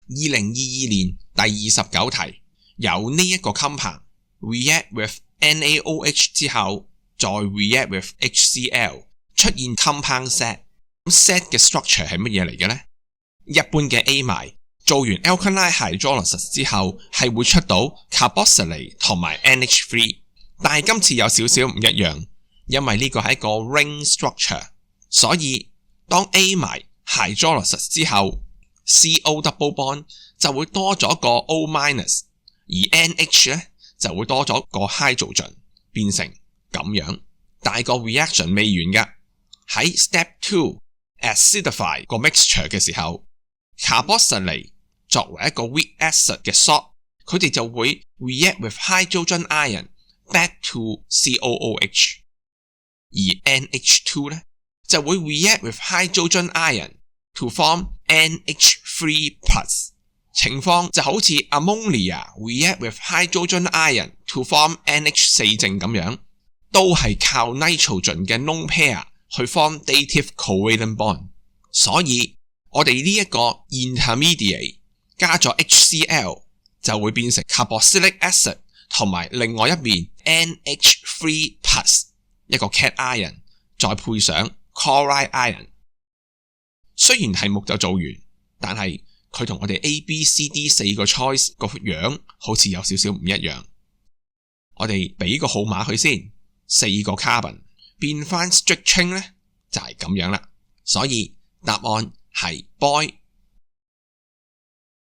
2022年第29題，有呢一個 compound react with NaOH 之後，再 react with HCl 出現 compound set。咁 set 嘅 structure 係乜嘢嚟嘅呢？一般嘅 amide 做完 alkaline hydrolysis 之後係會出到 carboxylate 同埋 NH3， 但係今次有少少唔一樣，因為呢個係一個 ring structure， 所以當 amide hydrolysis 之後 CO double bond 就會多咗個 O-， 而 NH 呢就會多咗個 hydrogen， 變成咁樣。但係個 reaction 未完㗎，喺 step 2 acidify 個 mixture 嘅時候， carboxylate 作為一個 weak acid 嘅 salt， 佢哋就會 react with hydrogen ion back to COOH， 而 NH2 呢就會 react with hydrogen ion to form NH3+， 情況就好似 ammonia react with hydrogen ion to form NH4 正咁樣，都係靠 nitrogen 嘅 lone pair去 form dative covalent bond。 所以我哋呢一個 intermediate 加咗 HCl 就會變成 carboxylic acid 同埋另外一邊 NH3+， 一個 cation ion 再配上 chloride ion。 雖然題目就做完，但係佢同我哋 A、B、C、D 4個 choice 個樣好似有少少唔一樣。我哋俾個號碼佢先，4個 carbon 變翻 strict chain 呢就係咁樣啦。所以答案係 boy